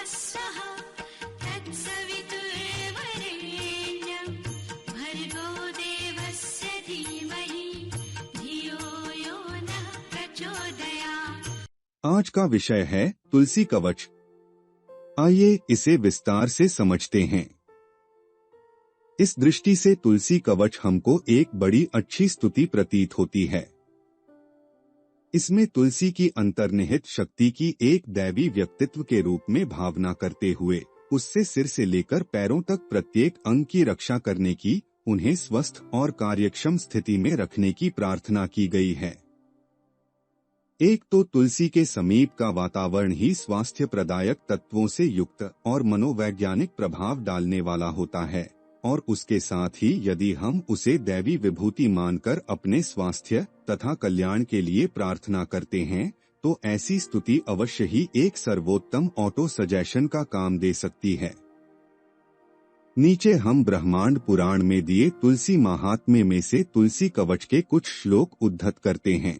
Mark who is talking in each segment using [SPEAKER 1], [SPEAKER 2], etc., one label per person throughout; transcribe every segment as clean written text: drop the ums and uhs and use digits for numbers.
[SPEAKER 1] स्वः तत्सवितुर्वरेण्यं भर्गो देवस्य धीमहि धियो यो नः प्रचोदयात्।
[SPEAKER 2] आज का विषय है तुलसी कवच। आइए इसे विस्तार से समझते हैं। इस दृष्टि से तुलसी कवच हमको एक बड़ी अच्छी स्तुति प्रतीत होती है। इसमें तुलसी की अंतर्निहित शक्ति की एक दैवी व्यक्तित्व के रूप में भावना करते हुए उससे सिर से लेकर पैरों तक प्रत्येक अंग की रक्षा करने की, उन्हें स्वस्थ और कार्यक्षम स्थिति में रखने की प्रार्थना की गई है। एक तो तुलसी के समीप का वातावरण ही स्वास्थ्य प्रदायक तत्वों से युक्त और मनोवैज्ञानिक प्रभाव डालने वाला होता है, और उसके साथ ही यदि हम उसे दैवी विभूति मानकर अपने स्वास्थ्य तथा कल्याण के लिए प्रार्थना करते हैं तो ऐसी स्तुति अवश्य ही एक सर्वोत्तम ऑटो सजेशन का काम दे सकती है। नीचे हम ब्रह्मांड पुराण में दिए तुलसी महात्म्य में से तुलसी कवच के कुछ श्लोक उद्धत करते हैं।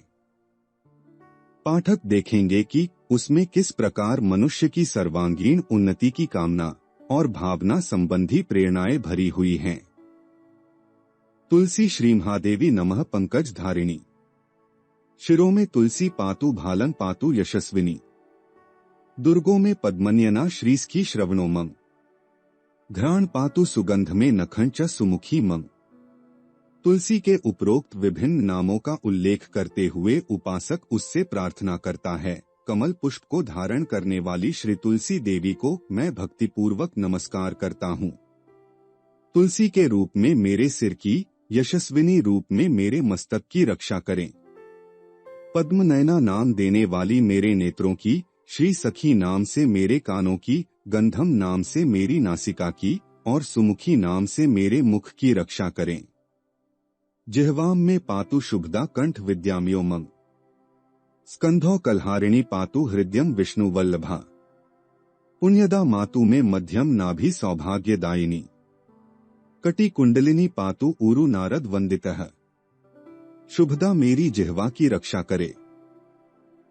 [SPEAKER 2] पाठक देखेंगे कि उसमें किस प्रकार मनुष्य की सर्वांगीण उन्नति की कामना और भावना संबंधी प्रेरणाएं भरी हुई हैं। तुलसी श्री महादेवी नमः पंकज धारिणी। शिरों में तुलसी पातु भालन पातु यशस्विनी। दुर्गों में पद्मन्यना श्रीस्की श्रवणो मम। घ्राण पातु सुगंध में नखं च सुमुखी मम। तुलसी के उपरोक्त विभिन्न नामों का उल्लेख करते हुए उपासक उससे प्रार्थना करता है। कमल पुष्प को धारण करने वाली श्री तुलसी देवी को मैं भक्तिपूर्वक नमस्कार करता हूँ। तुलसी के रूप में मेरे सिर की, यशस्विनी रूप में मेरे मस्तक की रक्षा करें। पद्म नयना नाम देने वाली मेरे नेत्रों की, श्री सखी नाम से मेरे कानों की, गंधम नाम से मेरी नासिका की और सुमुखी नाम से मेरे मुख की रक्षा करें। जिह्वाम में पातु शुभदा कंठ विद्याम्यो मम। स्कंधो कल्हारिणी पातु हृदयम विष्णु वल्लभा। पुण्यदा मातु में मध्यम नाभि सौभाग्यदायिनी। कटी कुंडलिनी पातु ऊरु नारद वंदितः। शुभदा मेरी जिह्वा की रक्षा करे।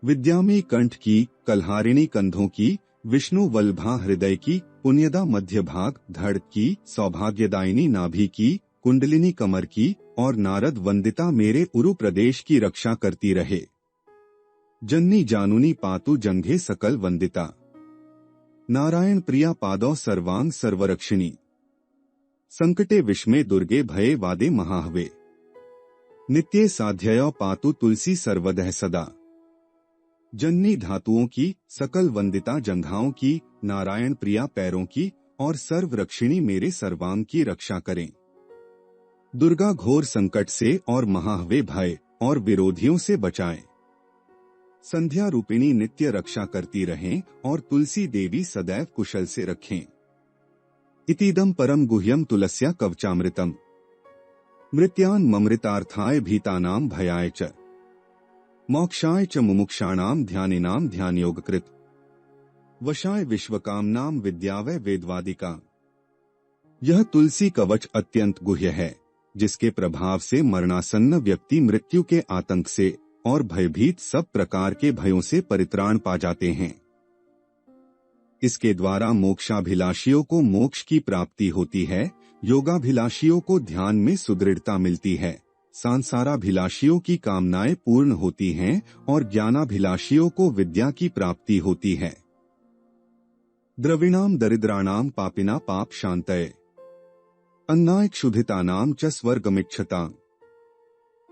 [SPEAKER 2] विद्यामी कंठ की, कल्हारिणी कंधों की, विष्णु वल्लभा हृदय की, पुण्यदा मध्य भाग धड़ की, सौभाग्यदायिनी नाभि की, कुंडलिनी कमर की और नारद वंदिता मेरे उरु प्रदेश की रक्षा करती रहे। जन्नी जानुनी पातु जंघे सकल वंदिता। नारायण प्रिया पादौ सर्वांग सर्वरक्षिणी। संकटे विषमे दुर्गे भये वादे महाहवे। नित्ये साध्ययो पातु तुलसी सर्वदः सदा। जन्नी धातुओं की, सकल वंदिता जंघाओं की, नारायण प्रिया पैरों की और सर्वरक्षिणी मेरे सर्वांग की रक्षा करें। दुर्गा घोर संकट से और महाहवे भय और विरोधियों से बचाएं। संध्या रूपिणी नित्य रक्षा करती रहें और तुलसी देवी सदैव कुशल से रखें। इतीदम परम गुह्यम तुलस्या कवचामृतम। मृत्यान ममृतार्थाय भीतानाम भयाय च। मोक्षाय च मुमुक्षाणाम ध्यानिनाम ध्यानयोगकृत। वशाय विश्वकामनाम विद्यावय वेदवादिका। यह तुलसी कवच अत्यंत गुह्य है, जिसके प्रभाव से मरणासन्न व्यक्ति मृत्यु के आतंक से और भयभीत सब प्रकार के भयों से परित्राण पा जाते हैं। इसके द्वारा मोक्षाभिलाषियों को मोक्ष की प्राप्ति होती है, योगाभिलाषियों को ध्यान में सुदृढ़ता मिलती है, सांसाराभिलाषियों की कामनाएं पूर्ण होती हैं और ज्ञानाभिलाषियों को विद्या की प्राप्ति होती है। द्रविणाम दरिद्राणाम पापिना पाप शांतये। अन्नाय क्षुधितानाम च स्वर्गमिच्छताम्।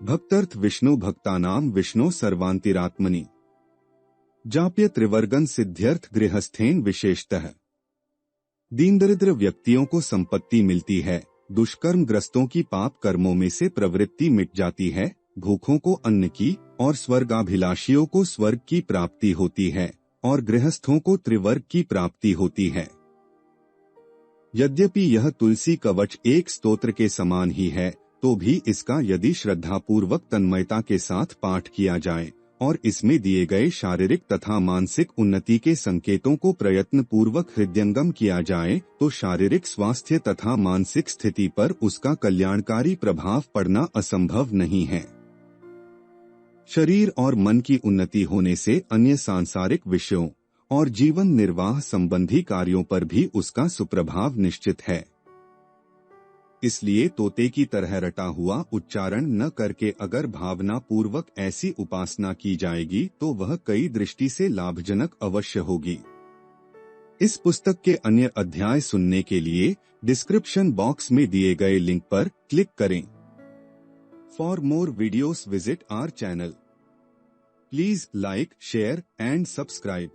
[SPEAKER 2] भक्तर्थ विष्णु भक्तानाम विष्णु सर्वांतिरात्मनि। जाप्य त्रिवर्गन सिद्ध्यर्थ गृहस्थेन विशेषतः। दीन दरिद्र व्यक्तियों को संपत्ति मिलती है, दुष्कर्म ग्रस्तों की पाप कर्मों में से प्रवृत्ति मिट जाती है, भूखों को अन्न की और स्वर्गाभिलाषियों को स्वर्ग की प्राप्ति होती है और गृहस्थों को त्रिवर्ग की प्राप्ति होती है। यद्यपि यह तुलसी कवच एक स्तोत्र के समान ही है, तो भी इसका यदि श्रद्धापूर्वक तन्मयता के साथ पाठ किया जाए और इसमें दिए गए शारीरिक तथा मानसिक उन्नति के संकेतों को प्रयत्न पूर्वक हृदयंगम किया जाए तो शारीरिक स्वास्थ्य तथा मानसिक स्थिति पर उसका कल्याणकारी प्रभाव पड़ना असंभव नहीं है। शरीर और मन की उन्नति होने से अन्य सांसारिक विषयों और जीवन निर्वाह संबंधी कार्यों पर भी उसका सुप्रभाव निश्चित है। इसलिए तोते की तरह रटा हुआ उच्चारण न करके अगर भावना पूर्वक ऐसी उपासना की जाएगी तो वह कई दृष्टि से लाभजनक अवश्य होगी। इस पुस्तक के अन्य अध्याय सुनने के लिए डिस्क्रिप्शन बॉक्स में दिए गए लिंक पर क्लिक करें। For more videos visit our channel. Please like, share and subscribe.